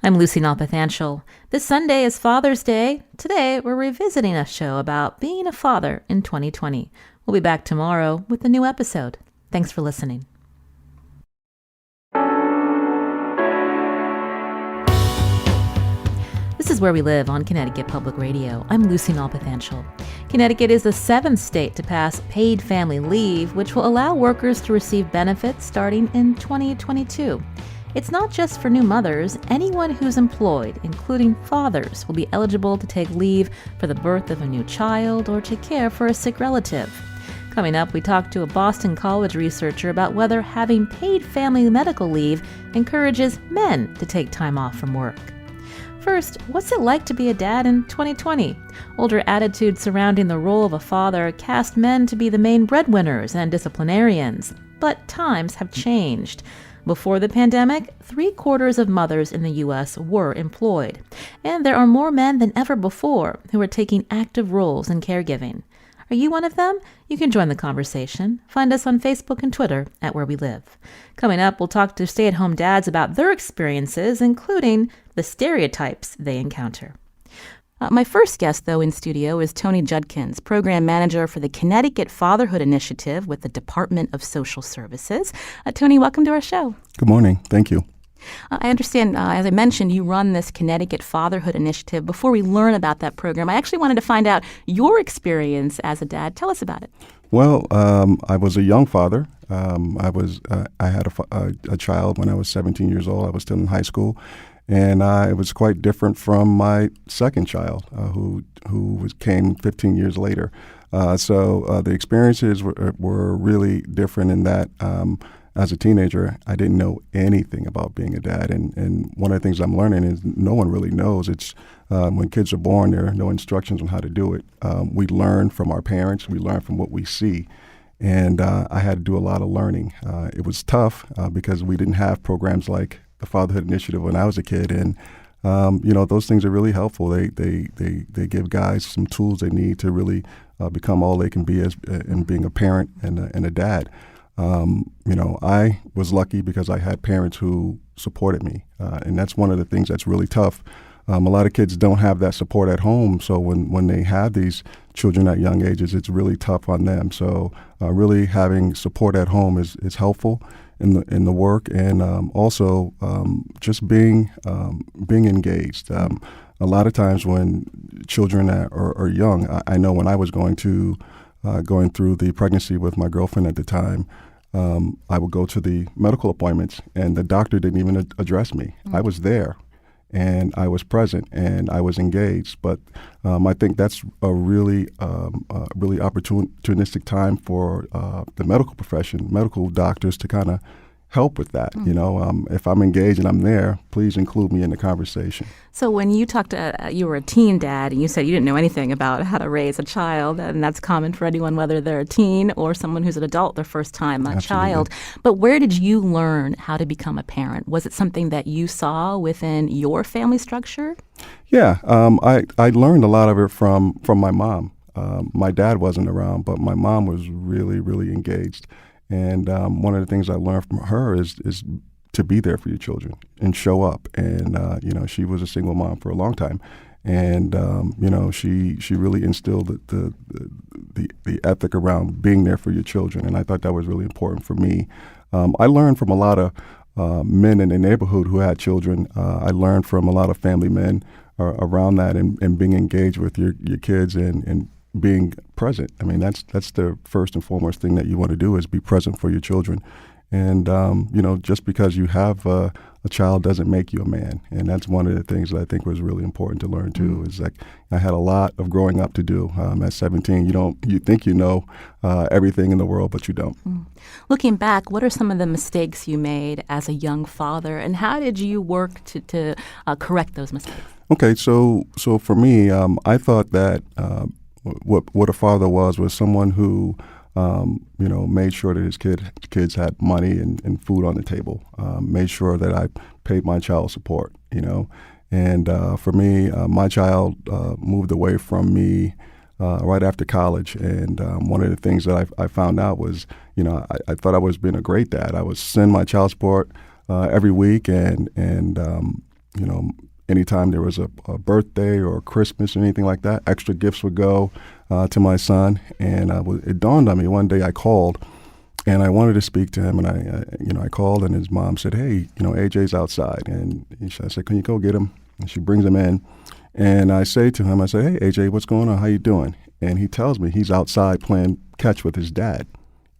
I'm Lucy Nalpathanchel. This Sunday is Father's Day. Today, we're revisiting a show about being a father in 2020. We'll be back tomorrow with a new episode. Thanks for listening. This is Where We Live on Connecticut Public Radio. I'm Lucy Nalpathanchel. Connecticut is the seventh state to pass paid family leave, which will allow workers to receive benefits starting in 2022. It's not just for new mothers. Anyone who's employed, including fathers, will be eligible to take leave for the birth of a new child or to care for a sick relative. Coming up, we talk to a Boston College researcher about whether having paid family medical leave encourages men to take time off from work. First, what's it like to be a dad in 2020? Older attitudes surrounding the role of a father cast men to be the main breadwinners and disciplinarians. But times have changed. Before the pandemic, 3/4 of mothers in the U.S. were employed. And there are more men than ever before who are taking active roles in caregiving. Are you one of them? You can join the conversation. Find us on Facebook and Twitter at Where We Live. Coming up, we'll talk to stay-at-home dads about their experiences, including the stereotypes they encounter. My first guest, though, in studio is Tony Judkins, Program Manager for the Connecticut Fatherhood Initiative with the Department of Social Services. Tony, welcome to our show. Good morning. Thank you. I understand, as I mentioned, you run this Connecticut Fatherhood Initiative. Before we learn about that program, I actually wanted to find out your experience as a dad. Tell us about it. Well, I was a young father. I had a child when I was 17 years old. I was still in high school. And it was quite different from my second child, who came 15 years later. So the experiences were really different in that as a teenager, I didn't know anything about being a dad. And one of the things I'm learning is no one really knows. It's when kids are born, there are no instructions on how to do it. We learn from our parents. We learn from what we see. And I had to do a lot of learning. It was tough because we didn't have programs like the Fatherhood Initiative when I was a kid. And, those things are really helpful. They give guys some tools they need to really become all they can be in being a parent and a dad. I was lucky because I had parents who supported me. And that's one of the things that's really tough. A lot of kids don't have that support at home. So when they have these children at young ages, it's really tough on them. So really having support at home is helpful in the work, and also just being engaged. A lot of times when children are young, I know when I was going through the pregnancy with my girlfriend at the time, I would go to the medical appointments, and the doctor didn't even address me. Mm-hmm. I was there, and I was present, and I was engaged. But I think that's a really opportunistic time for the medical profession, medical doctors, to kind of help with that. Mm-hmm. If I'm engaged and I'm there, please include me in the conversation. So when you talked you were a teen dad, and you said you didn't know anything about how to raise a child, and that's common for anyone, whether they're a teen or someone who's an adult, their first time a child. But where did you learn how to become a parent? Was it something that you saw within your family structure? Yeah, I learned a lot of it from my mom. My dad wasn't around, but my mom was really, really engaged. And one of the things I learned from her is to be there for your children and show up. And she was a single mom for a long time, and she really instilled the ethic around being there for your children. And I thought that was really important for me. I learned from a lot of men in the neighborhood who had children. I learned from a lot of family men around that, and being engaged with your kids and being present. I mean, that's the first and foremost thing that you want to do, is be present for your children. And, just because you have a child doesn't make you a man. And that's one of the things that I think was really important to learn, too, mm-hmm. is like I had a lot of growing up to do. At 17, you think you know everything in the world, but you don't. Mm. Looking back, what are some of the mistakes you made as a young father, and how did you work to correct those mistakes? Okay, so for me, I thought that what a father was someone who made sure that his kids had money and food on the table, made sure that I paid my child support, and for me, my child moved away from me right after college, and one of the things that I found out was, I thought I was being a great dad. I would send my child support every week, and you know, anytime there was a birthday or Christmas or anything like that, extra gifts would go to my son. And it dawned on me one day I called and I wanted to speak to him. And I called and his mom said, hey, AJ's outside. And I said, can you go get him? And she brings him in. And I say to him, I say, hey, AJ, what's going on? How you doing? And he tells me he's outside playing catch with his dad.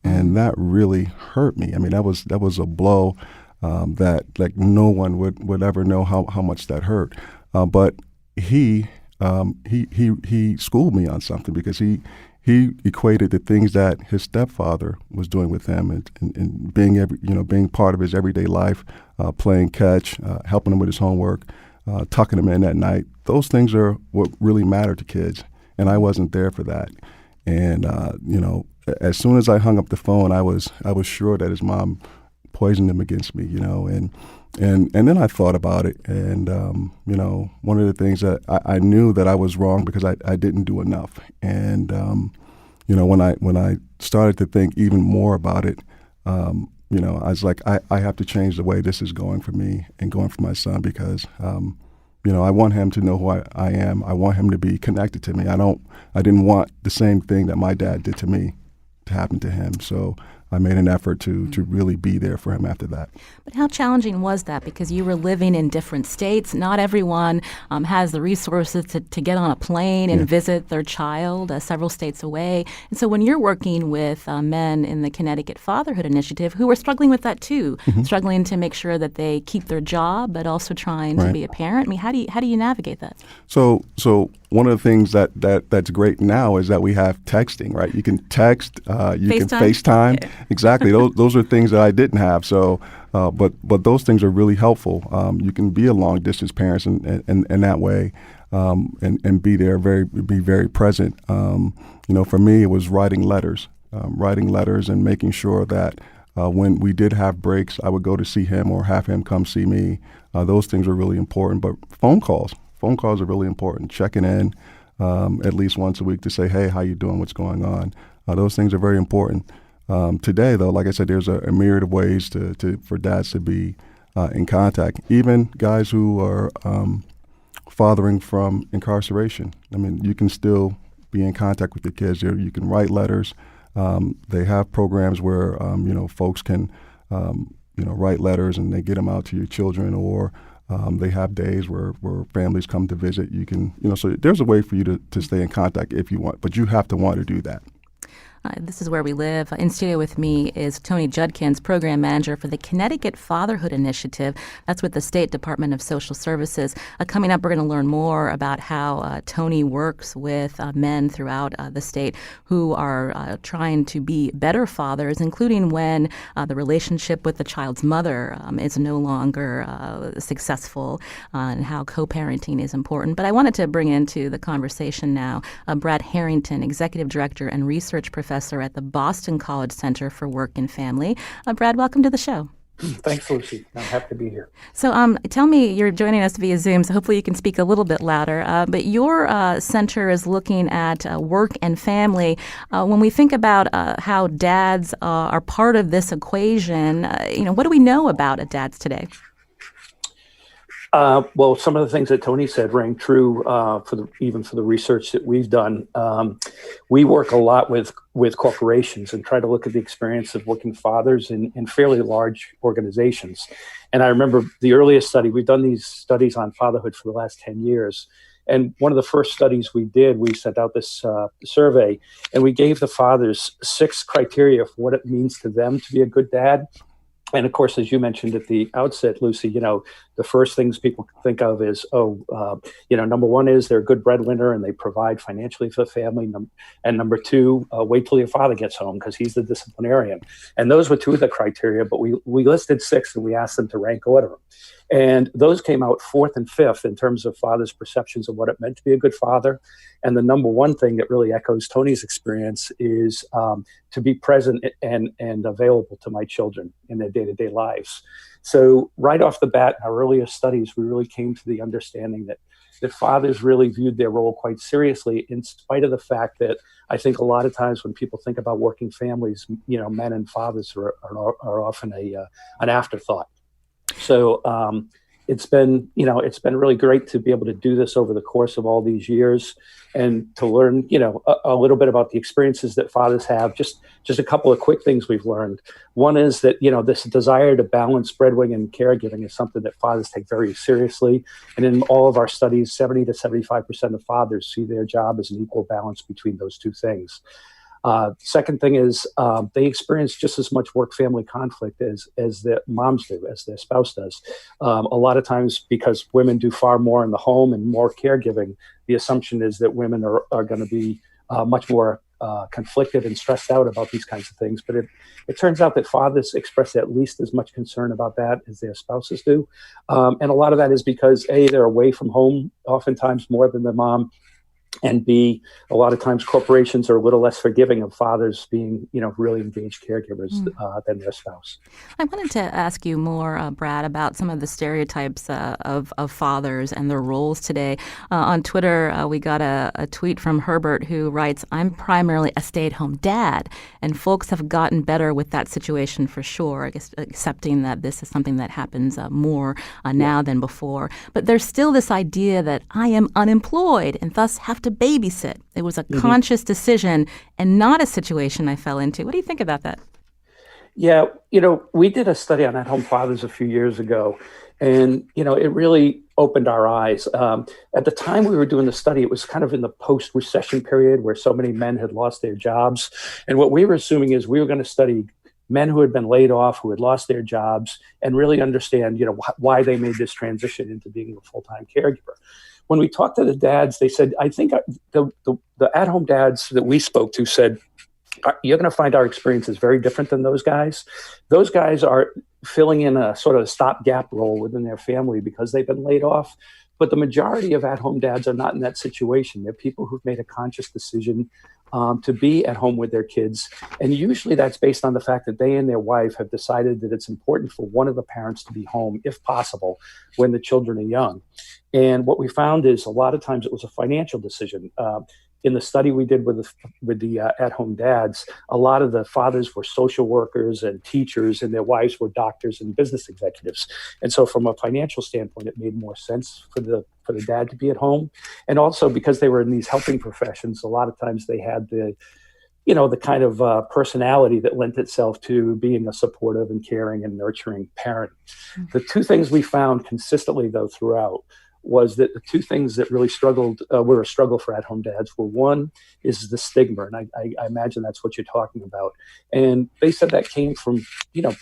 And that really hurt me. I mean, that was a blow that like no one would ever know how much that hurt. But he schooled me on something because he equated the things that his stepfather was doing with him and being part of his everyday life, playing catch, helping him with his homework, tucking him in at night. Those things are what really matter to kids, and I wasn't there for that. And as soon as I hung up the phone, I was sure that his mom poisoned him against me, and then I thought about it, and one of the things that I knew that I was wrong because I didn't do enough, and when I started to think even more about it, I was like, I have to change the way this is going for me and going for my son because I want him to know who I am. I want him to be connected to me. I didn't want the same thing that my dad did to me to happen to him. So I made an effort to really be there for him after that. But how challenging was that? Because you were living in different states. Not everyone has the resources to get on a plane and visit their child several states away. And so when you're working with men in the Connecticut Fatherhood Initiative who are struggling with that too, struggling to make sure that they keep their job, but also trying to be a parent, I mean, how do you navigate that? So one of the things that's great now is that we have texting, right? You can text, you can FaceTime. Exactly. Those are things that I didn't have. So, but those things are really helpful. You can be a long distance parent in that way, and be there, be very present. For me, it was writing letters and making sure that when we did have breaks, I would go to see him or have him come see me. Those things are really important. But phone calls are really important. Checking in at least once a week to say, hey, how you doing? What's going on? Those things are very important. Today, though, like I said, there's a myriad of ways for dads to be in contact. Even guys who are fathering from incarceration. I mean, you can still be in contact with your kids. You can write letters. They have programs where folks can write letters and they get them out to your children, or they have days where families come to visit. You can so there's a way for you to stay in contact if you want, but you have to want to do that. This is Where We Live. In studio with me is Tony Judkins, Program Manager for the Connecticut Fatherhood Initiative. That's with the State Department of Social Services. Coming up, we're going to learn more about how Tony works with men throughout the state who are trying to be better fathers, including when the relationship with the child's mother is no longer successful, and how co-parenting is important. But I wanted to bring into the conversation now Brad Harrington, Executive Director and Research Professor at the Boston College Center for Work and Family. Brad, welcome to the show. Thanks, Lucy. I'm happy to be here. So tell me, you're joining us via Zoom, so hopefully you can speak a little bit louder. But your center is looking at work and family. When we think about how dads are part of this equation, what do we know about dads today? Well, some of the things that Tony said rang true even for the research that we've done. We work a lot with corporations and try to look at the experience of working fathers in fairly large organizations. And I remember the earliest study, we've done these studies on fatherhood for the last 10 years. And one of the first studies we did, we sent out this survey, and we gave the fathers 6 criteria for what it means to them to be a good dad. And of course, as you mentioned at the outset, Lucy, the first things people think of is, number one is they're a good breadwinner and they provide financially for the family. And number 2, wait till your father gets home because he's the disciplinarian. And those were 2 of the criteria, but we listed 6 and we asked them to rank order them. And those came out 4th and 5th in terms of fathers' perceptions of what it meant to be a good father. And the number one thing that really echoes Tony's experience is to be present and available to my children in their day-to-day lives. So right off the bat, in our earliest studies, we really came to the understanding that fathers really viewed their role quite seriously, in spite of the fact that I think a lot of times when people think about working families, men and fathers are often an afterthought. So it's been really great to be able to do this over the course of all these years and to learn, a little bit about the experiences that fathers have. Just a couple of quick things we've learned. One is that, this desire to balance breadwinning and caregiving is something that fathers take very seriously. And in all of our studies, 70 to 75% of fathers see their job as an equal balance between those two things. Second thing is they experience just as much work-family conflict as their moms do, as their spouse does. A lot of times, because women do far more in the home and more caregiving, the assumption is that women are going to be much more conflicted and stressed out about these kinds of things. But it turns out that fathers express at least as much concern about that as their spouses do. And a lot of that is because, A, they're away from home oftentimes more than their mom, and B, a lot of times corporations are a little less forgiving of fathers being, really engaged caregivers than their spouse. I wanted to ask you more, Brad, about some of the stereotypes of fathers and their roles today. On Twitter, we got a tweet from Herbert who writes, "I'm primarily a stay-at-home dad, and folks have gotten better with that situation for sure," I guess accepting that this is something that happens more now than before. But there's still this idea that I am unemployed and thus have to babysit. It was a conscious decision and not a situation I fell into. What do you think about that? Yeah, we did a study on at-home fathers a few years ago, and, it really opened our eyes. At the time we were doing the study, it was kind of in the post-recession period where so many men had lost their jobs. And what we were assuming is we were going to study men who had been laid off, who had lost their jobs, and really understand, why they made this transition into being a full-time caregiver. When we talked to the dads, they said, I think the at-home dads that we spoke to said, you're going to find our experiences very different than those guys. Those guys are filling in a sort of stopgap role within their family because they've been laid off. But the majority of at-home dads are not in that situation. They're people who've made a conscious decision to be at home with their kids. And usually that's based on the fact that they and their wife have decided that it's important for one of the parents to be home, if possible, when the children are young. And what we found is a lot of times it was a financial decision. In the study we did with the at-home dads, a lot of the fathers were social workers and teachers, and their wives were doctors and business executives. And so from a financial standpoint, it made more sense for the dad to be at home. And also because they were in these helping professions, a lot of times they had the kind of personality that lent itself to being a supportive and caring and nurturing parent. The two things we found consistently, though, throughout was that the two things that really were a struggle for at-home dads were, one is the stigma, and I imagine that's what you're talking about. And they said that came from,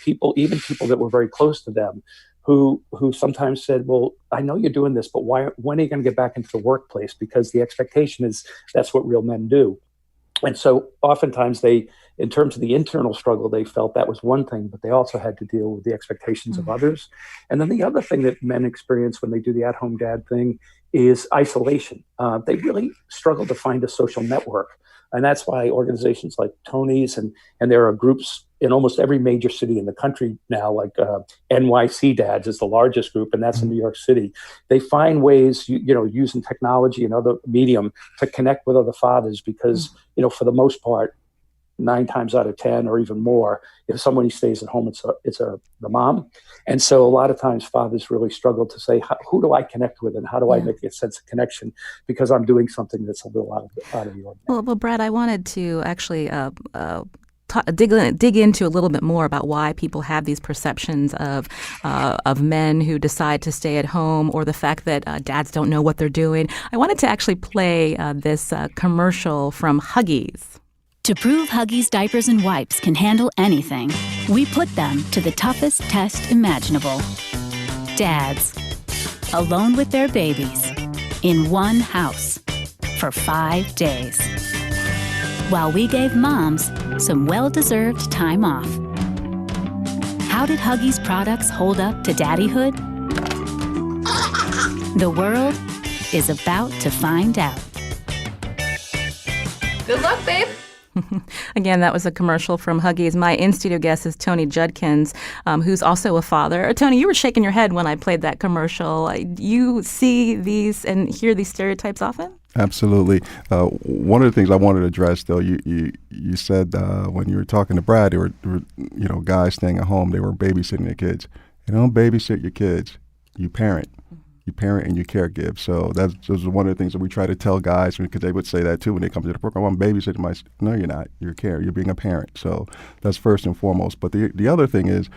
people that were very close to them, who sometimes said, well, I know you're doing this, but when are you going to get back into the workplace? Because the expectation is that's what real men do. And so oftentimes in terms of the internal struggle, they felt that was one thing, but they also had to deal with the expectations of others. And then the other thing that men experience when they do the at-home dad thing is isolation. They really struggle to find a social network. And that's why organizations like Tony's, and there are groups in almost every major city in the country now, like NYC Dads is the largest group, and that's in New York City. They find ways, using technology and other medium to connect with other fathers because, for the most part, 9 times out of 10 or even more, if somebody stays at home, it's the mom. And so a lot of times fathers really struggle to say, who do I connect with and how do I make a sense of connection because I'm doing something that's a little out of the ordinary. Well, Brad, I wanted to actually dig into a little bit more about why people have these perceptions of men who decide to stay at home, or the fact that dads don't know what they're doing. I wanted to actually play this commercial from Huggies. To prove Huggies diapers and wipes can handle anything, we put them to the toughest test imaginable. Dads, alone with their babies, in one house, for 5 days. While we gave moms some well-deserved time off. How did Huggies products hold up to daddyhood? The world is about to find out. Good luck, babe. Again, that was a commercial from Huggies. My in-studio guest is Tony Judkins, who's also a father. Tony, you were shaking your head when I played that commercial. You see these and hear these stereotypes often? Absolutely. One of the things I wanted to address, though, you said when you were talking to Brad, there were guys staying at home, they were babysitting their kids. You don't babysit your kids. you parent. You parent and you caregive. So that's one of the things that we try to tell guys, because they would say that too when they come to the program. I'm babysitting no, you're not. You're being a parent. So that's first and foremost. But the other thing is,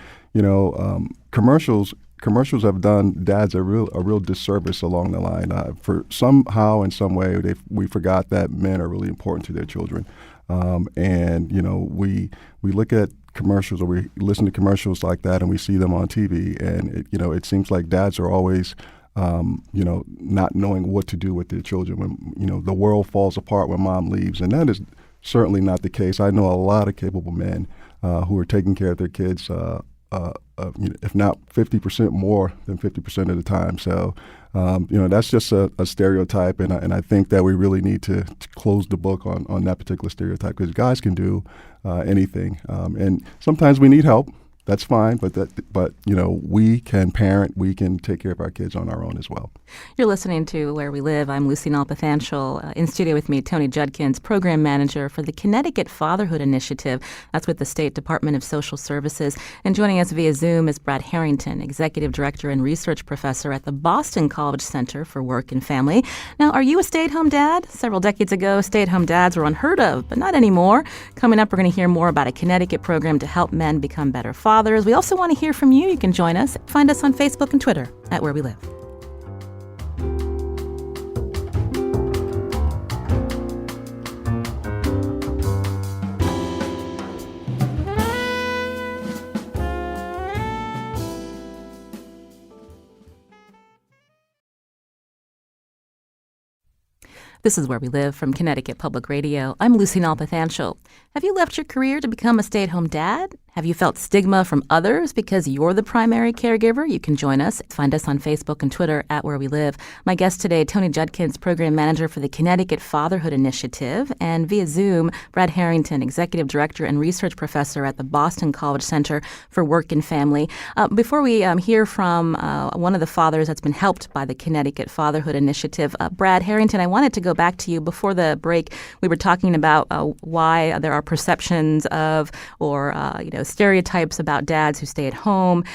commercials have done dads a real disservice along the line. For somehow in some way we forgot that men are really important to their children, and we look at commercials or we listen to commercials like that and we see them on TV, and it seems like dads are always not knowing what to do with their children when the world falls apart when mom leaves, and that is certainly not the case. I know a lot of capable men who are taking care of their kids. If not 50% more than 50% of the time. So, that's just a stereotype, and I think that we really need to close the book on that particular stereotype, because guys can do anything, and sometimes we need help. That's fine, but we can parent, we can take care of our kids on our own as well. You're listening to Where We Live. I'm Lucy Nalpathanchel. In studio with me, Tony Judkins, Program Manager for the Connecticut Fatherhood Initiative. That's with the State Department of Social Services. And joining us via Zoom is Brad Harrington, Executive Director and Research Professor at the Boston College Center for Work and Family. Now, are you a stay-at-home dad? Several decades ago, stay-at-home dads were unheard of, but not anymore. Coming up, we're going to hear more about a Connecticut program to help men become better fathers. We also want to hear from you. You can join us. Find us on Facebook and Twitter at Where We Live. This is Where We Live from Connecticut Public Radio. I'm Lucy Nalpathanchel. Have you left your career to become a stay-at-home dad? Have you felt stigma from others because you're the primary caregiver? You can join us. Find us on Facebook and Twitter at Where We Live. My guest today, Tony Judkins, Program Manager for the Connecticut Fatherhood Initiative, and via Zoom, Brad Harrington, Executive Director and Research Professor at the Boston College Center for Work and Family. Before we hear from one of the fathers that's been helped by the Connecticut Fatherhood Initiative, Brad Harrington, I wanted to go back to you. Before the break, we were talking about why there are perceptions of or stereotypes about dads who stay at home.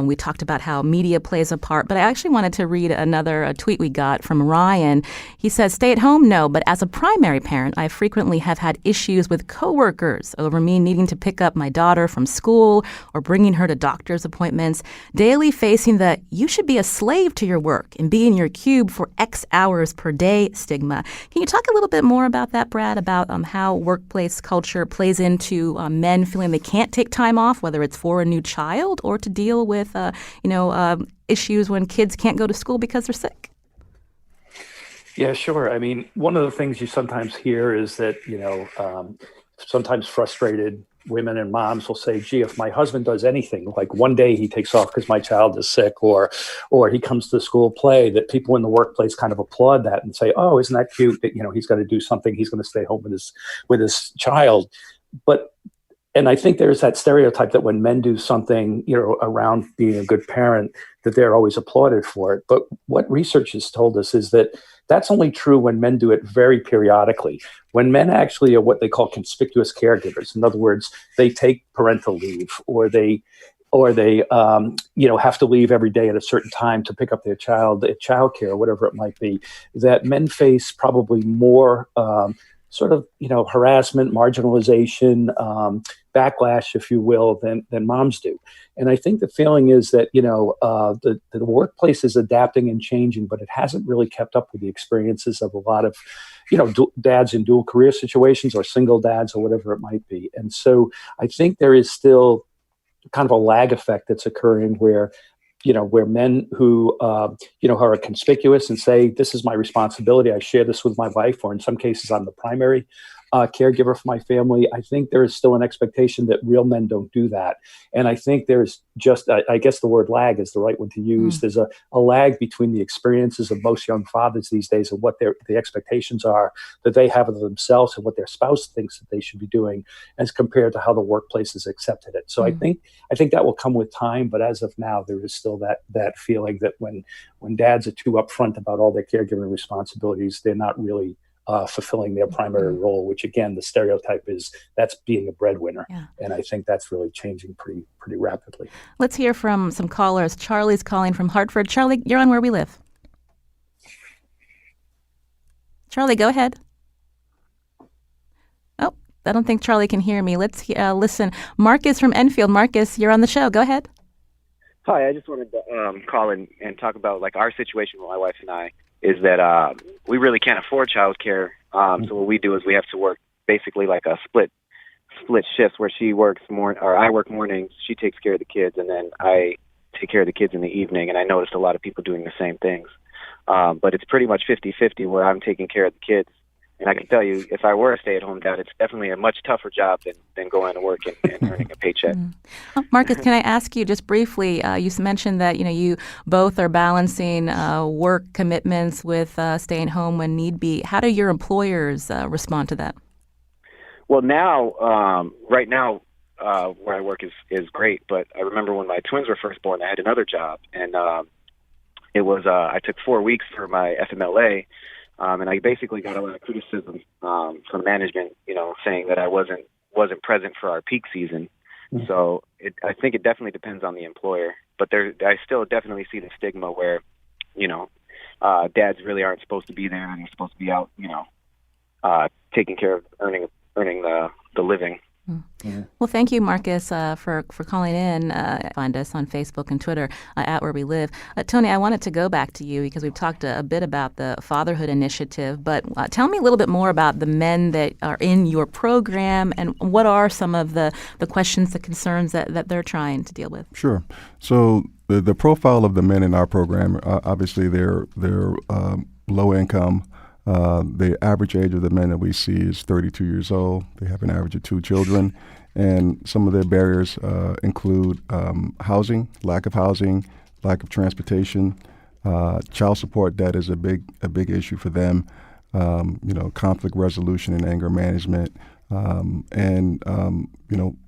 We talked about how media plays a part, but I actually wanted to read another tweet we got from Ryan. He says, "Stay at home? No, but as a primary parent, I frequently have had issues with coworkers over me needing to pick up my daughter from school or bringing her to doctor's appointments, daily facing the 'you should be a slave to your work and be in your cube for X hours per day' stigma." Can you talk a little bit more about that, Brad, about how workplace culture plays into men feeling they can't take time off, whether it's for a new child or to deal with, issues when kids can't go to school because they're sick? Yeah, sure. I mean, one of the things you sometimes hear is that, sometimes frustrated women and moms will say, gee, if my husband does anything, like one day he takes off because my child is sick, or he comes to the school play, that people in the workplace kind of applaud that and say, oh, isn't that cute that, he's going to do something. He's going to stay home with his child. And I think there's that stereotype that when men do something, around being a good parent, that they're always applauded for it. But what research has told us is that that's only true when men do it very periodically. When men actually are what they call conspicuous caregivers, in other words, they take parental leave, or they have to leave every day at a certain time to pick up their child at childcare or whatever it might be, that men face probably more harassment, marginalization, backlash, if you will, than moms do. And I think the feeling is that, the workplace is adapting and changing, but it hasn't really kept up with the experiences of a lot of, dads in dual career situations or single dads or whatever it might be. And so I think there is still kind of a lag effect that's occurring where men who, are conspicuous and say, this is my responsibility, I share this with my wife, or in some cases, I'm the primary caregiver for my family. I think there is still an expectation that real men don't do that. And I think there's just, I guess the word lag is the right one to use. There's a lag between the experiences of most young fathers these days and what the expectations are that they have of themselves and what their spouse thinks that they should be doing as compared to how the workplace has accepted it. So I think that will come with time. But as of now, there is still that feeling that when dads are too upfront about all their caregiving responsibilities, they're not really fulfilling their primary role, which again, the stereotype is that's being a breadwinner. Yeah. And I think that's really changing pretty rapidly. Let's hear from some callers. Charlie's calling from Hartford. Charlie, you're on Where We Live. Charlie, go ahead. Oh, I don't think Charlie can hear me. Let's listen. Marcus from Enfield. Marcus, you're on the show. Go ahead. Hi, I just wanted to call and talk about like our situation with my wife and I is that we really can't afford childcare. So what we do is we have to work basically like a split shifts where she works or I work mornings, she takes care of the kids, and then I take care of the kids in the evening. And I noticed a lot of people doing the same things. But it's pretty much 50-50 where I'm taking care of the kids. And I can tell you, if I were a stay-at-home dad, it's definitely a much tougher job than going to work and earning a paycheck. Marcus, can I ask you just briefly, you mentioned that you both are balancing work commitments with staying home when need be. How do your employers respond to that? Well, right now, where I work is great. But I remember when my twins were first born, I had another job. And it was I took 4 weeks for my FMLA. And I basically got a lot of criticism from management, saying that I wasn't present for our peak season. Mm-hmm. So I think it definitely depends on the employer. But I still definitely see the stigma where, dads really aren't supposed to be there and they're supposed to be out, taking care of earning the living. Mm-hmm. Well, thank you, Marcus, for calling in. Find us on Facebook and Twitter at Where We Live. Tony, I wanted to go back to you because we've talked a bit about the Fatherhood Initiative, but tell me a little bit more about the men that are in your program and what are some of the questions, the concerns that they're trying to deal with? Sure. So the profile of the men in our program, obviously they're low income. The average age of the men that we see is 32 years old. They have an average of 2 children. And some of their barriers include housing, lack of transportation, child support debt is a big issue for them, conflict resolution and anger management, and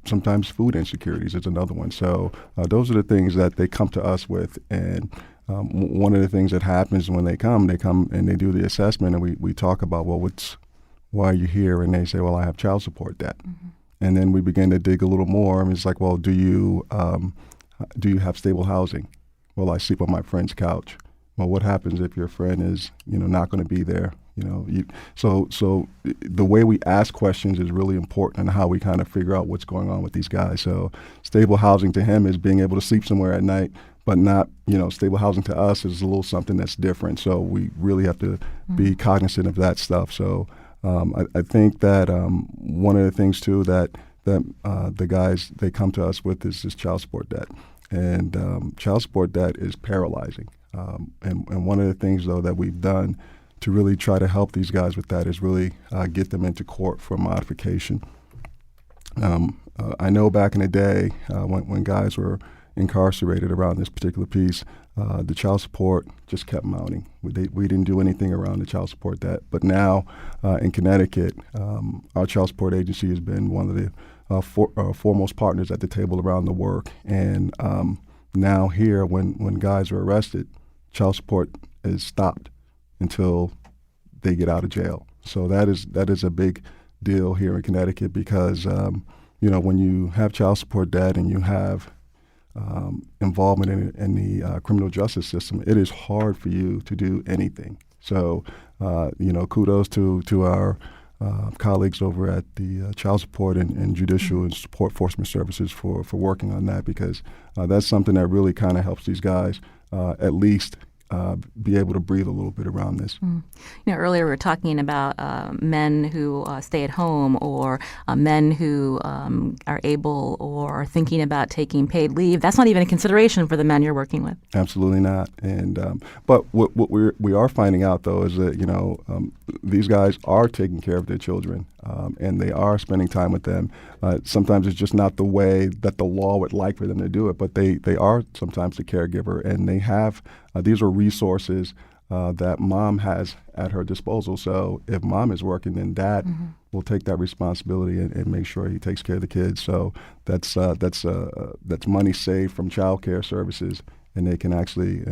sometimes food insecurities is another one. So those are the things that they come to us with. And one of the things that happens when they come and they do the assessment, and we talk about, why are you here? And they say, well, I have child support debt. Mm-hmm. And then we begin to dig a little more. And it's like, well, do you have stable housing? Well, I sleep on my friend's couch. Well, what happens if your friend is, not going to be there? So the way we ask questions is really important and how we kind of figure out what's going on with these guys. So stable housing to him is being able to sleep somewhere at night, but not, stable housing to us is a little something that's different. So we really have to be cognizant of that stuff. So I think that one of the things too that the guys, they come to us with is this child support debt. And child support debt is paralyzing. And one of the things, though, that we've done to really try to help these guys with that is really get them into court for modification. I know back in the day when guys were incarcerated around this particular piece, the child support just kept mounting. We didn't do anything around the child support debt. But now in Connecticut, our child support agency has been one of the foremost partners at the table around the work. And now here, when guys are arrested, child support is stopped until they get out of jail. So that is a big deal here in Connecticut because, when you have child support debt and you have involvement in the criminal justice system, it is hard for you to do anything. So, kudos to our colleagues over at the Child Support and Judicial and Support Enforcement Services for working on that because that's something that really kind of helps these guys at least be able to breathe a little bit around this. Earlier we were talking about men who stay at home or men who are able or are thinking about taking paid leave. That's not even a consideration for the men you're working with. Absolutely not. And but what we are finding out though is that these guys are taking care of their children and they are spending time with them. Sometimes it's just not the way that the law would like for them to do it, but they are sometimes the caregiver, and they have these are resources that mom has at her disposal. So if mom is working, then dad will take that responsibility and make sure he takes care of the kids. So that's money saved from child care services and they can actually,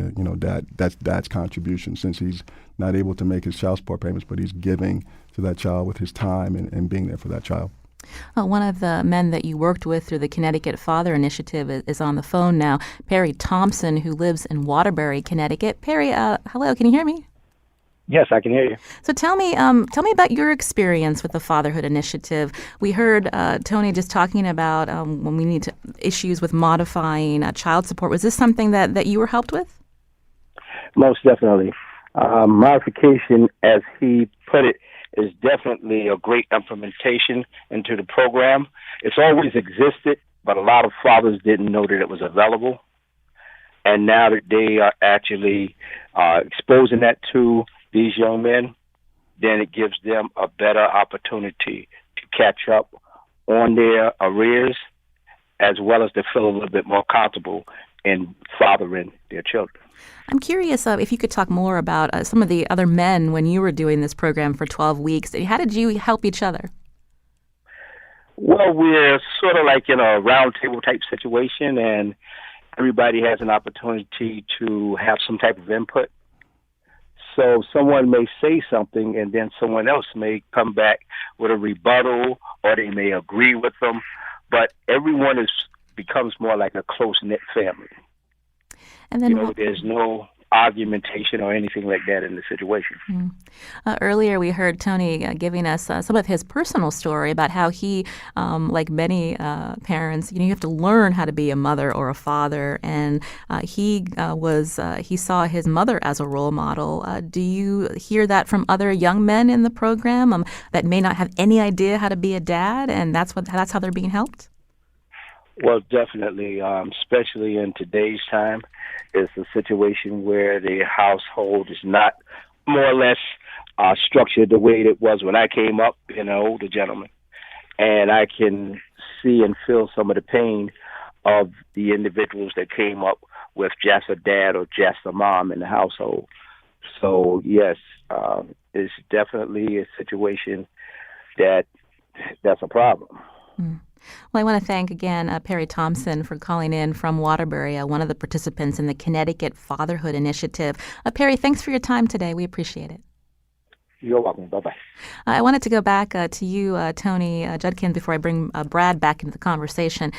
that's dad's contribution, since he's not able to make his child support payments, but he's giving to that child with his time and being there for that child. One of the men that you worked with through the Connecticut Father Initiative is on the phone now, Perry Thompson, who lives in Waterbury, Connecticut. Perry, hello, can you hear me? Yes, I can hear you. So tell me about your experience with the Fatherhood Initiative. We heard Tony just talking about when we need issues with modifying child support. Was this something that you were helped with? Most definitely. Modification, as he put it, is definitely a great implementation into the program. It's always existed, but a lot of fathers didn't know that it was available. And now that they are actually exposing that to these young men, then it gives them a better opportunity to catch up on their arrears, as well as to feel a little bit more comfortable in fathering their children. I'm curious if you could talk more about some of the other men when you were doing this program for 12 weeks. How did you help each other? Well, we're sort of like in a round table type situation, and everybody has an opportunity to have some type of input. So someone may say something, and then someone else may come back with a rebuttal, or they may agree with them. But everyone becomes more like a close-knit family. And then there's no argumentation or anything like that in the situation. Earlier, we heard Tony giving us some of his personal story about how he, like many parents, you have to learn how to be a mother or a father, and he saw his mother as a role model. Do you hear that from other young men in the program that may not have any idea how to be a dad, and that's how they're being helped? Well, definitely, especially in today's time. It's a situation where the household is not more or less structured the way it was when I came up, an older gentleman. And I can see and feel some of the pain of the individuals that came up with just a dad or just a mom in the household. So, yes, it's definitely a situation that's a problem. Well, I want to thank again Perry Thompson for calling in from Waterbury, one of the participants in the Connecticut Fatherhood Initiative. Perry, thanks for your time today. We appreciate it. You're welcome. Bye-bye. I wanted to go back to you, Tony Judkins, before I bring Brad back into the conversation.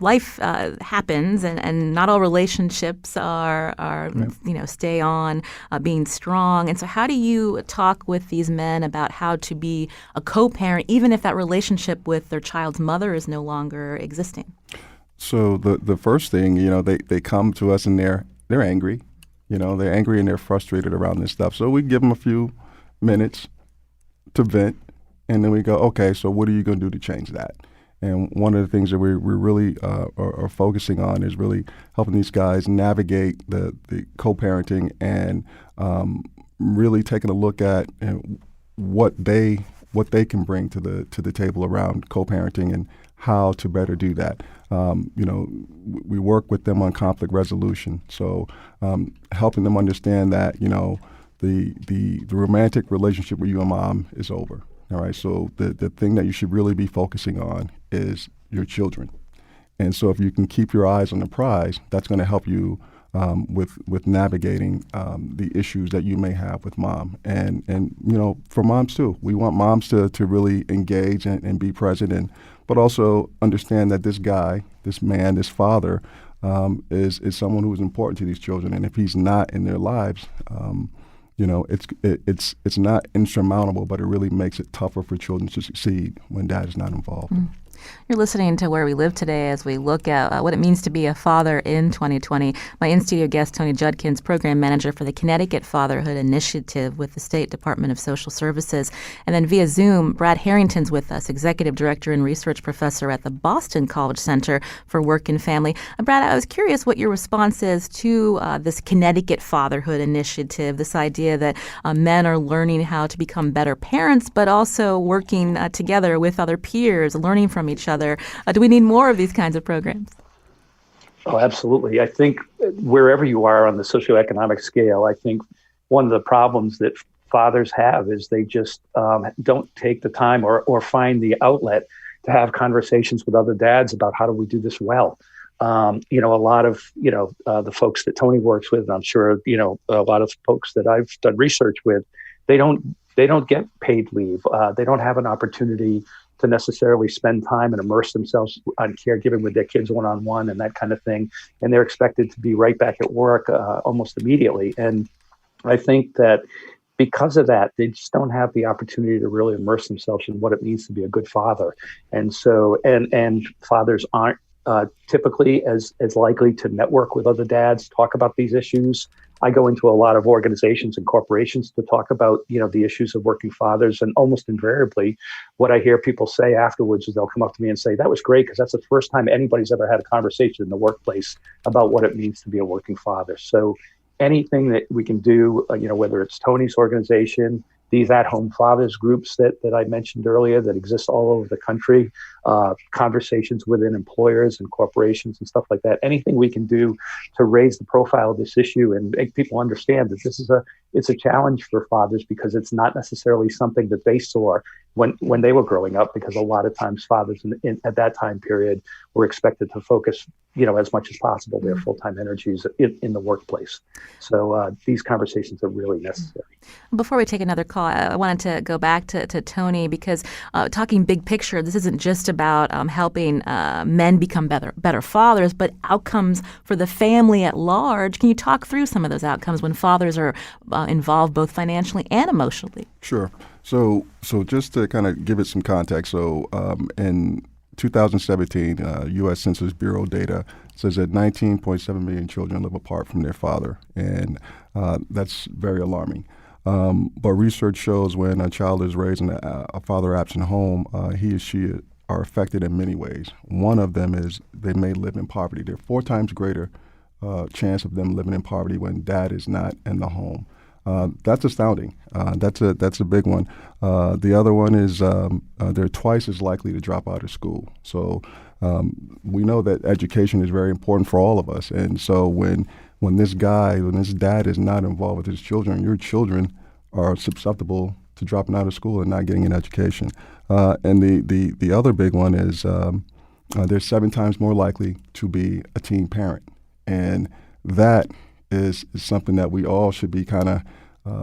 Life happens, and not all relationships are stay on being strong. And so how do you talk with these men about how to be a co-parent, even if that relationship with their child's mother is no longer existing? So the first thing, they come to us and they're angry. They're angry and they're frustrated around this stuff. So we give them a few minutes to vent, and then we go, okay, so what are you going to do to change that? And one of the things that we're really are focusing on is really helping these guys navigate the co-parenting and really taking a look at what they can bring to the table around co-parenting and how to better do that. We work with them on conflict resolution, so helping them understand that the romantic relationship with you and mom is over. All right, so the thing that you should really be focusing on is your children. And so if you can keep your eyes on the prize, that's going to help you with navigating the issues that you may have with mom. And for moms too, we want moms to really engage and be present, but also understand that this guy, this man, this father is someone who is important to these children. And if he's not in their lives, it's not insurmountable, but it really makes it tougher for children to succeed when dad is not involved. You're listening to Where We Live Today as we look at what it means to be a father in 2020. My in-studio guest, Tony Judkins, Program Manager for the Connecticut Fatherhood Initiative with the State Department of Social Services. And then via Zoom, Brad Harrington's with us, Executive Director and Research Professor at the Boston College Center for Work and Family. Brad, I was curious what your response is to this Connecticut Fatherhood Initiative, this idea that men are learning how to become better parents, but also working together with other peers, learning from each other. Do we need more of these kinds of programs? Oh, absolutely. I think wherever you are on the socioeconomic scale, I think one of the problems that fathers have is they just don't take the time or find the outlet to have conversations with other dads about how do we do this well. A lot of, the folks that Tony works with, and I'm sure, a lot of folks that I've done research with, they don't get paid leave. They don't have an opportunity to necessarily spend time and immerse themselves on caregiving with their kids one-on-one and that kind of thing. And they're expected to be right back at work almost immediately. And I think that because of that, they just don't have the opportunity to really immerse themselves in what it means to be a good father. And so, and fathers aren't typically as likely to network with other dads, talk about these issues. I go into a lot of organizations and corporations to talk about, the issues of working fathers. And almost invariably, what I hear people say afterwards is they'll come up to me and say, that was great, because that's the first time anybody's ever had a conversation in the workplace about what it means to be a working father. So anything that we can do, whether it's Tony's organization, these at-home fathers groups that I mentioned earlier that exist all over the country, conversations within employers and corporations and stuff like that. Anything we can do to raise the profile of this issue and make people understand that it's a challenge for fathers, because it's not necessarily something that they saw when they were growing up, because a lot of times fathers at that time period were expected to focus, as much as possible their full-time energies in the workplace. So these conversations are really necessary. Before we take another call, I wanted to go back to Tony, because talking big picture, this isn't just about helping men become better fathers, but outcomes for the family at large. Can you talk through some of those outcomes when fathers are involved both financially and emotionally? Sure. So just to kind of give it some context, in 2017, U.S. Census Bureau data says that 19.7 million children live apart from their father, and that's very alarming. But research shows when a child is raised in a father-absent home, he or she are affected in many ways. One of them is they may live in poverty. They're 4 times greater chance of them living in poverty when dad is not in the home. That's astounding. That's a big one. The other one is they're twice as likely to drop out of school. So we know that education is very important for all of us. And so when this dad is not involved with his children, your children are susceptible to dropping out of school and not getting an education. And the other big one is they're 7 times more likely to be a teen parent. And that is something that we all should be kind of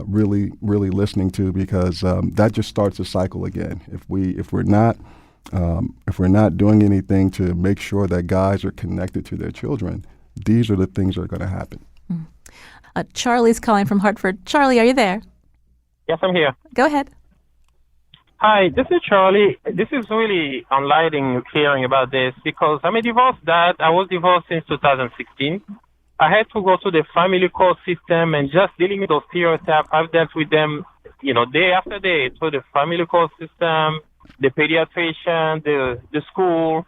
really listening to, because that just starts a cycle again. If we're not doing anything to make sure that guys are connected to their children, these are the things that are going to happen. Charlie's calling from Hartford. Charlie, are you there? Yes, I'm here. Go ahead. Hi, this is Charlie. This is really enlightening hearing about this, because I'm a divorced dad. I was divorced since 2016. I had to go to the family court system, and just dealing with those stereotypes, I've dealt with them, day after day, through the family court system, the pediatrician, the school.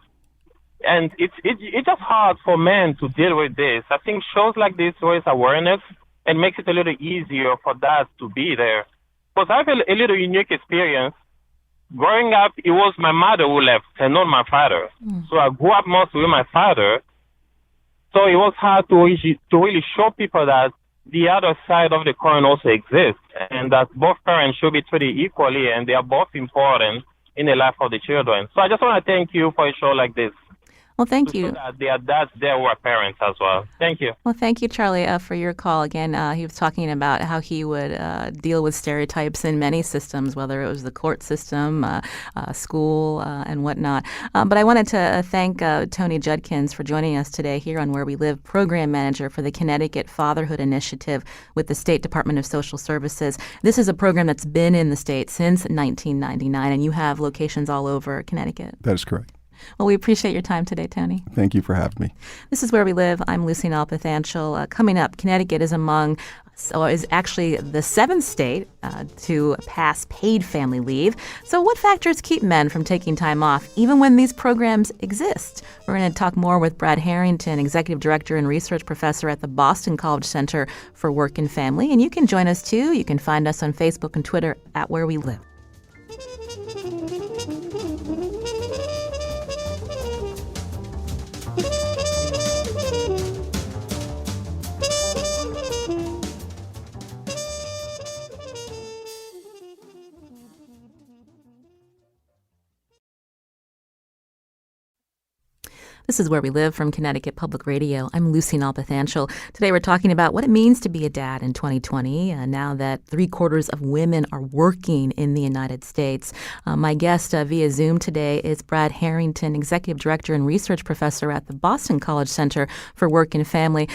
And it's just hard for men to deal with this. I think shows like this raise awareness and makes it a little easier for dads to be there. Because I have a little unique experience. Growing up, it was my mother who left and not my father. So I grew up mostly with my father. So it was hard to really show people that the other side of the coin also exists, and that both parents should be treated equally, and they are both important in the life of the children. So I just want to thank you for a show like this. Well, thank you. So that there are dads there who are parents as well. Thank you. Well, thank you, Charlie, for your call. Again, he was talking about how he would deal with stereotypes in many systems, whether it was the court system, school, and whatnot. But I wanted to thank Tony Judkins for joining us today here on Where We Live, Program Manager for the Connecticut Fatherhood Initiative with the State Department of Social Services. This is a program that's been in the state since 1999, and you have locations all over Connecticut. That is correct. Well, we appreciate your time today, Tony. Thank you for having me. This is Where We Live. I'm Lucy Nalpathanchel. Coming up, Connecticut is is actually the 7th state to pass paid family leave. So what factors keep men from taking time off, even when these programs exist? We're going to talk more with Brad Harrington, Executive Director and Research Professor at the Boston College Center for Work and Family. And you can join us, too. You can find us on Facebook and Twitter at Where We Live. This is Where We Live from Connecticut Public Radio. I'm Lucy Nalpathanchel. Today we're talking about what it means to be a dad in 2020, now that 3/4 of women are working in the United States. My guest via Zoom today is Brad Harrington, Executive Director and Research Professor at the Boston College Center for Work and Family.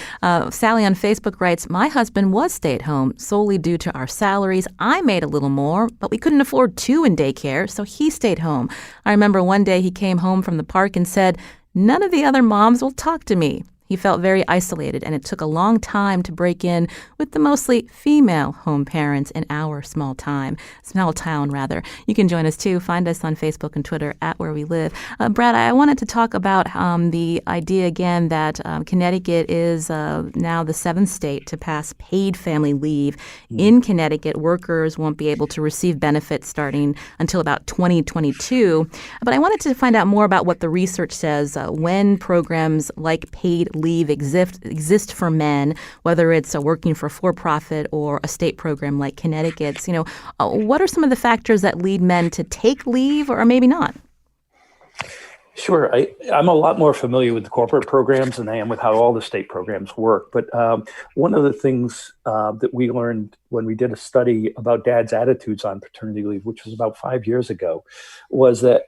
Sally on Facebook writes, "My husband was stay-at-home solely due to our salaries. I made a little more, but we couldn't afford two in daycare, so he stayed home. I remember one day he came home from the park and said, 'None of the other moms will talk to me.' He felt very isolated, and it took a long time to break in with the mostly female home parents in our small town. You can join us too. Find us on Facebook and Twitter at Where We Live. Brad, I wanted to talk about the idea again that Connecticut is now the 7th state to pass paid family leave. In Connecticut, workers won't be able to receive benefits starting until about 2022. But I wanted to find out more about what the research says when programs like paid leave exist for men, whether it's working for a-for-profit or a state program like Connecticut's. What are some of the factors that lead men to take leave or maybe not? Sure. I'm a lot more familiar with the corporate programs than I am with how all the state programs work. But one of the things that we learned when we did a study about dads' attitudes on paternity leave, which was about 5 years ago, was that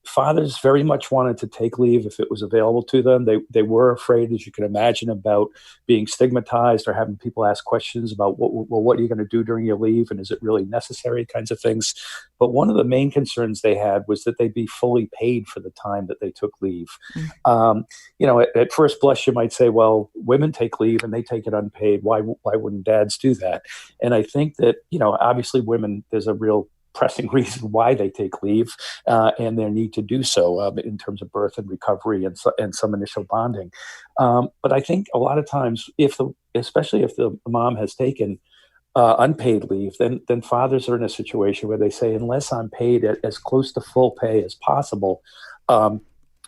fathers very much wanted to take leave if it was available to them. They were afraid, as you can imagine, about being stigmatized or having people ask questions about, what are you going to do during your leave, and is it really necessary, kinds of things. But one of the main concerns they had was that they'd be fully paid for the time that they took leave. At first blush, you might say, well, women take leave and they take it unpaid. Why wouldn't dads do that? And I think that, obviously women, there's a real pressing reason why they take leave and their need to do so in terms of birth and recovery and some initial bonding. But I think a lot of times, especially if the mom has taken unpaid leave, then fathers are in a situation where they say, unless I'm paid as close to full pay as possible,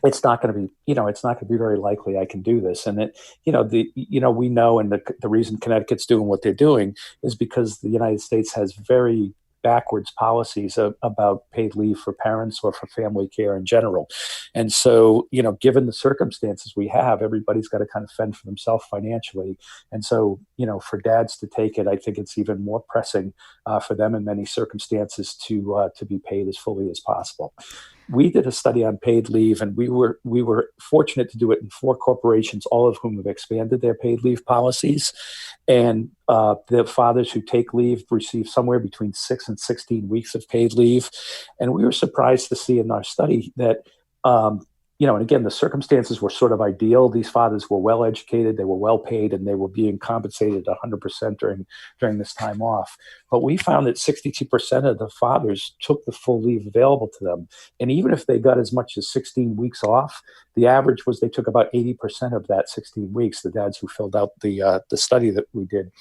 it's not going to be, it's not going to be very likely I can do this. And we know, and the reason Connecticut's doing what they're doing is because the United States has very backwards policies about paid leave for parents or for family care in general. And so, given the circumstances we have, everybody's got to kind of fend for themselves financially. And so, for dads to take it, I think it's even more pressing for them in many circumstances to be paid as fully as possible. We did a study on paid leave, and we were fortunate to do it in 4 corporations, all of whom have expanded their paid leave policies. And the fathers who take leave receive somewhere between 6 and 16 weeks of paid leave. And we were surprised to see in our study that, and again, the circumstances were sort of ideal. These fathers were well educated, they were well paid, and they were being compensated 100% during this time off. But we found that 62% of the fathers took the full leave available to them. And even if they got as much as 16 weeks off, the average was they took about 80% of that 16 weeks, the dads who filled out the study that we did.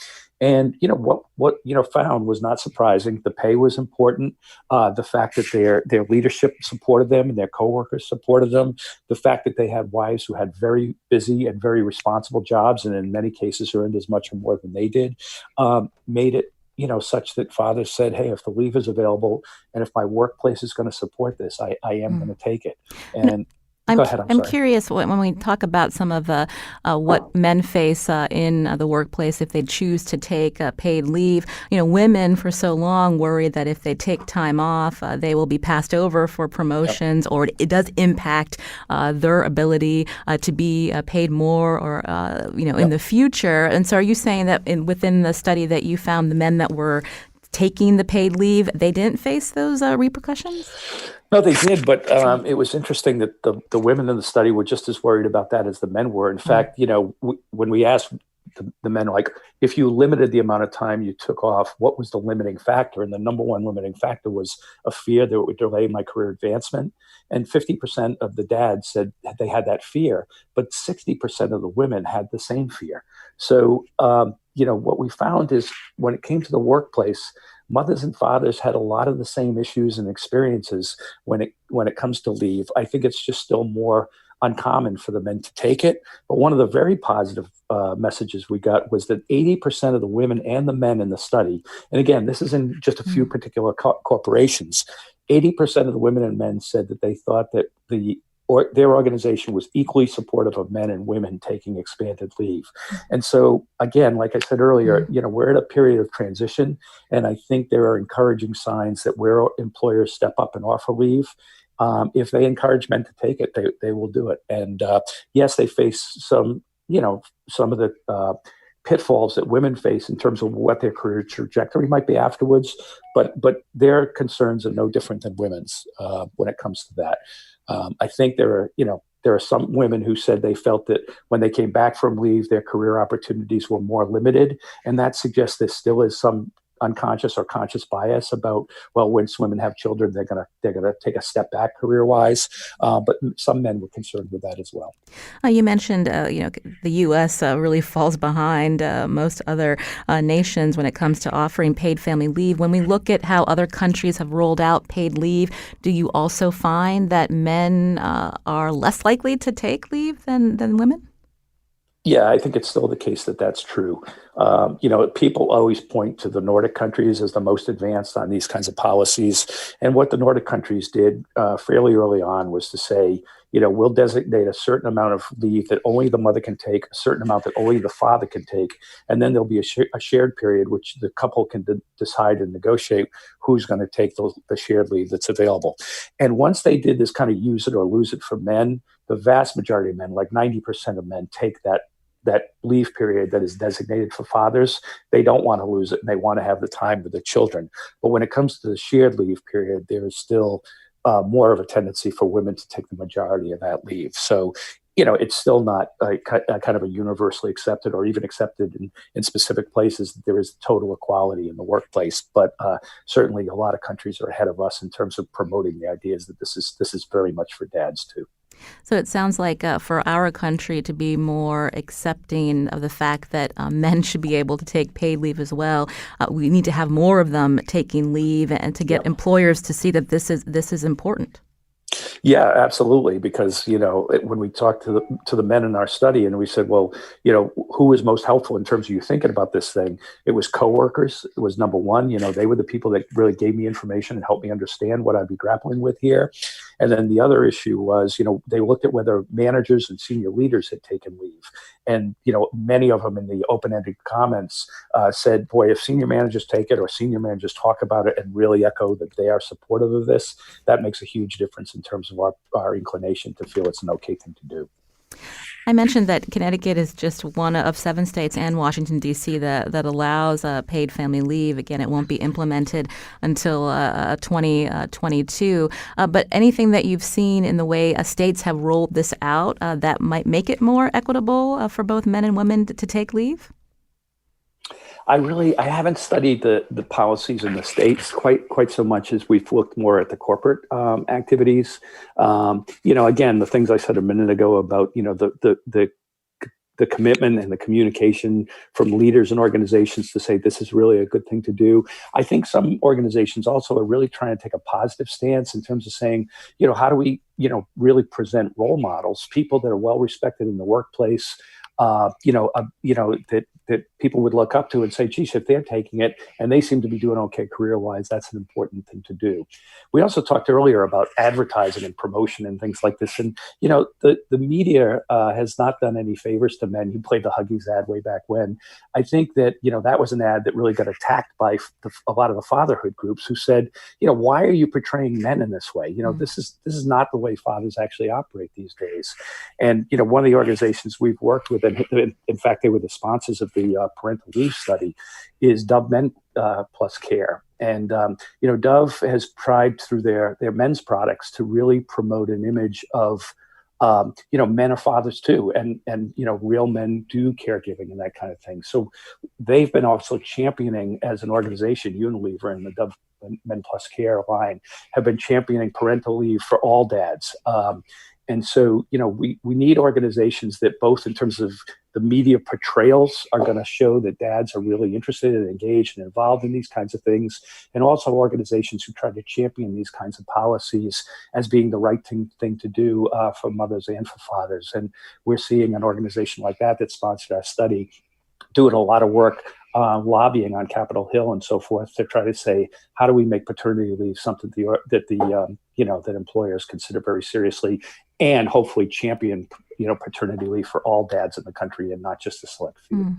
And what found was not surprising. The pay was important. The fact that their leadership supported them and their coworkers supported them. The fact that they had wives who had very busy and very responsible jobs, and in many cases earned as much or more than they did, made it such that fathers said, hey, if the leave is available and if my workplace is going to support this, I am going to take it. And go ahead. I'm sorry. Curious when we talk about some of what men face in the workplace if they choose to take paid leave. Women for so long worry that if they take time off, they will be passed over for promotions, or it does impact their ability to be paid more, or in the future. And so, are you saying that within the study that you found, the men that were taking the paid leave, they didn't face those repercussions? No, they did, but it was interesting that the women in the study were just as worried about that as the men were. In fact, when we asked the men, like, if you limited the amount of time you took off, what was the limiting factor? And the number one limiting factor was a fear that it would delay my career advancement. And 50% of the dads said they had that fear, but 60% of the women had the same fear. So, what we found is when it came to the workplace, mothers and fathers had a lot of the same issues and experiences when it comes to leave. I think it's just still more uncommon for the men to take it. But one of the very positive messages we got was that 80% of the women and the men in the study, and again, this is in just a few particular corporations, 80% of the women and men said that they thought that the their organization was equally supportive of men and women taking expanded leave. And so, again, like I said earlier, we're at a period of transition, and I think there are encouraging signs that where employers step up and offer leave, if they encourage men to take it, they will do it. And yes, they face some of the pitfalls that women face in terms of what their career trajectory might be afterwards, but their concerns are no different than women's when it comes to that. I think there are some women who said they felt that when they came back from leave, their career opportunities were more limited, and that suggests there still is some unconscious or conscious bias about, well, once women have children, they're gonna take a step back career wise. But some men were concerned with that as well. You mentioned, the U.S. Really falls behind most other nations when it comes to offering paid family leave. When we look at how other countries have rolled out paid leave, do you also find that men are less likely to take leave than women? Yeah, I think it's still the case that that's true. People always point to the Nordic countries as the most advanced on these kinds of policies. And what the Nordic countries did fairly early on was to say, we'll designate a certain amount of leave that only the mother can take, a certain amount that only the father can take. And then there'll be a shared period, which the couple can decide and negotiate who's going to take the shared leave that's available. And once they did this kind of use it or lose it for men, the vast majority of men, like 90% of men, take that leave period that is designated for fathers. They don't want to lose it, and they want to have the time with the children. But when it comes to the shared leave period, there is still more of a tendency for women to take the majority of that leave. So, it's still not a kind of a universally accepted or even accepted in specific places that there is total equality in the workplace. But certainly a lot of countries are ahead of us in terms of promoting the ideas that this is very much for dads too. So it sounds like for our country to be more accepting of the fact that men should be able to take paid leave as well, we need to have more of them taking leave, and to get employers to see that this is important. Yeah, absolutely. Because, when we talked to the men in our study and we said, well, who was most helpful in terms of you thinking about this thing? It was coworkers. It was number one. They were the people that really gave me information and helped me understand what I'd be grappling with here. And then the other issue was, they looked at whether managers and senior leaders had taken leave. And, many of them in the open-ended comments said, boy, if senior managers take it or senior managers talk about it and really echo that they are supportive of this, that makes a huge difference in terms of our inclination to feel it's an okay thing to do. I mentioned that Connecticut is just one of 7 states and Washington, D.C. that allows paid family leave. Again, it won't be implemented until 2022. But anything that you've seen in the way states have rolled this out that might make it more equitable for both men and women to take leave? I haven't studied the policies in the states quite so much as we've looked more at the corporate activities. Again, the things I said a minute ago about the commitment and the communication from leaders and organizations to say this is really a good thing to do. I think some organizations also are really trying to take a positive stance in terms of saying, how do we really present role models, people that are well respected in the workplace. That people would look up to and say, geez, if they're taking it and they seem to be doing okay career-wise, that's an important thing to do. We also talked earlier about advertising and promotion and things like this. And, the media has not done any favors to men. You played the Huggies ad way back when. I think that, that was an ad that really got attacked by a lot of the fatherhood groups who said, why are you portraying men in this way? This is not the way fathers actually operate these days. And, one of the organizations we've worked with, and in fact, they were the sponsors of the parental leave study, is Dove Men Plus Care. And, Dove has tried through their men's products to really promote an image of, men are fathers too. And real men do caregiving and that kind of thing. So they've been also championing as an organization, Unilever and the Dove Men Plus Care line have been championing parental leave for all dads. And so, we need organizations that both in terms of the media portrayals are going to show that dads are really interested and engaged and involved in these kinds of things, and also organizations who try to champion these kinds of policies as being the right thing to do for mothers and for fathers. And we're seeing an organization like that sponsored our study doing a lot of work lobbying on Capitol Hill and so forth to try to say, how do we make paternity leave something that employers consider very seriously, and hopefully champion paternity leave for all dads in the country and not just a select few.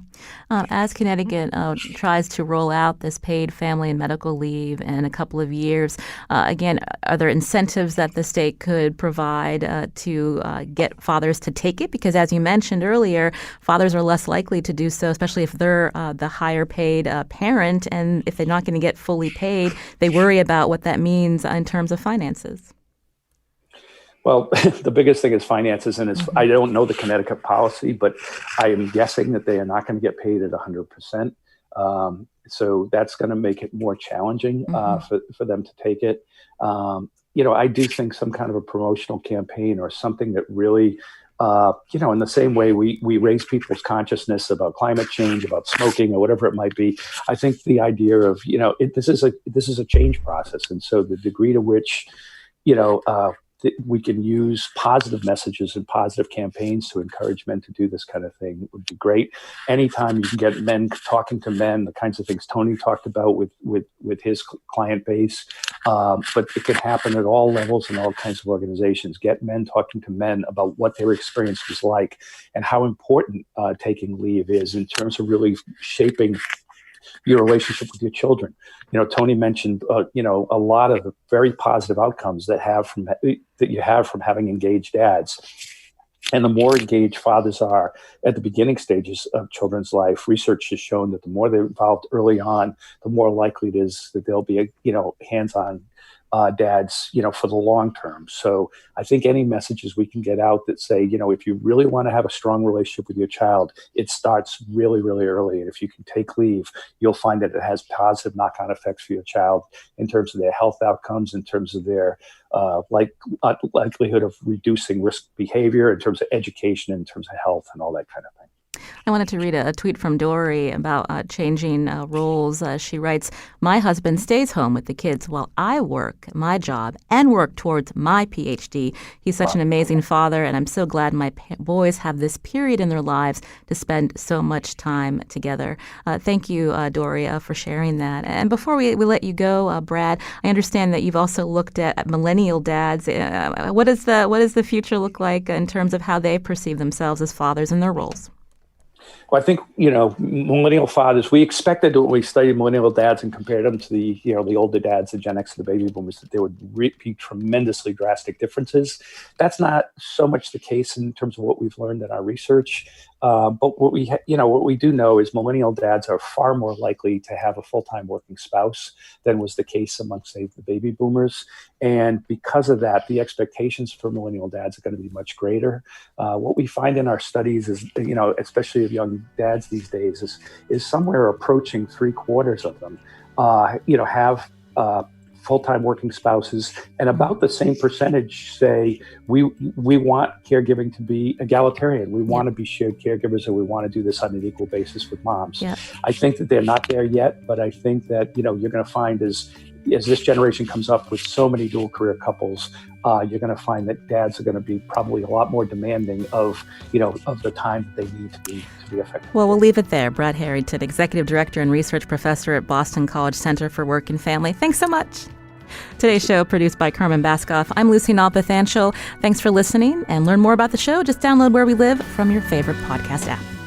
As Connecticut tries to roll out this paid family and medical leave in a couple of years, again, are there incentives that the state could provide to get fathers to take it? Because as you mentioned earlier, fathers are less likely to do so, especially if they're the higher paid parent. And if they're not going to get fully paid, they worry about what that means in terms of finances. Well, the biggest thing is finances, and I don't know the Connecticut policy, but I am guessing that they are not going to get paid at 100%. So that's going to make it more challenging for them to take it. I do think some kind of a promotional campaign or something that really, in the same way we raise people's consciousness about climate change, about smoking, or whatever it might be. I think the idea of this is a change process, and so the degree to which we can use positive messages and positive campaigns to encourage men to do this kind of thing would be great. Anytime you can get men talking to men, the kinds of things Tony talked about with his client base, but it can happen at all levels and all kinds of organizations. Get men talking to men about what their experience was like and how important taking leave is in terms of really shaping your relationship with your children. Tony mentioned, a lot of the very positive outcomes that you have from having engaged dads. And the more engaged fathers are at the beginning stages of children's life, research has shown that the more they're involved early on, the more likely it is that they'll be, hands-on dads, for the long term. So I think any messages we can get out that say, if you really want to have a strong relationship with your child, it starts really, really early. And if you can take leave, you'll find that it has positive knock-on effects for your child in terms of their health outcomes, in terms of their likelihood of reducing risk behavior, in terms of education, in terms of health, and all that kind of thing. I wanted to read a tweet from Dory about changing roles. She writes, "My husband stays home with the kids while I work my job and work towards my PhD. He's such an amazing father, and I'm so glad my boys have this period in their lives to spend so much time together." Thank you, Dory, for sharing that. And before we let you go, Brad, I understand that you've also looked at millennial dads. What does the future look like in terms of how they perceive themselves as fathers and their roles? Well, I think, millennial fathers, we expected when we studied millennial dads and compared them to the older dads, the Gen X and the baby boomers, that there would be tremendously drastic differences. That's not so much the case in terms of what we've learned in our research. But what we do know is millennial dads are far more likely to have a full-time working spouse than was the case amongst, say, the baby boomers. And because of that, the expectations for millennial dads are going to be much greater. What we find in our studies is, especially of young dads these days, is somewhere approaching 3/4 of them, have full-time working spouses, and about the same percentage say we want caregiving to be egalitarian. We want to be shared caregivers, and we want to do this on an equal basis with moms. Yeah. I think that they're not there yet, but I think that you're going to find as this generation comes up with so many dual career couples, you're going to find that dads are going to be probably a lot more demanding of the time that they need to be effective. Well, we'll leave it there. Brad Harrington, Executive Director and Research Professor at Boston College Center for Work and Family. Thanks so much. Today's show produced by Carmen Baskoff. I'm Lucy Nalpathanchel. Thanks for listening, and learn more about the show. Just download Where We Live from your favorite podcast app.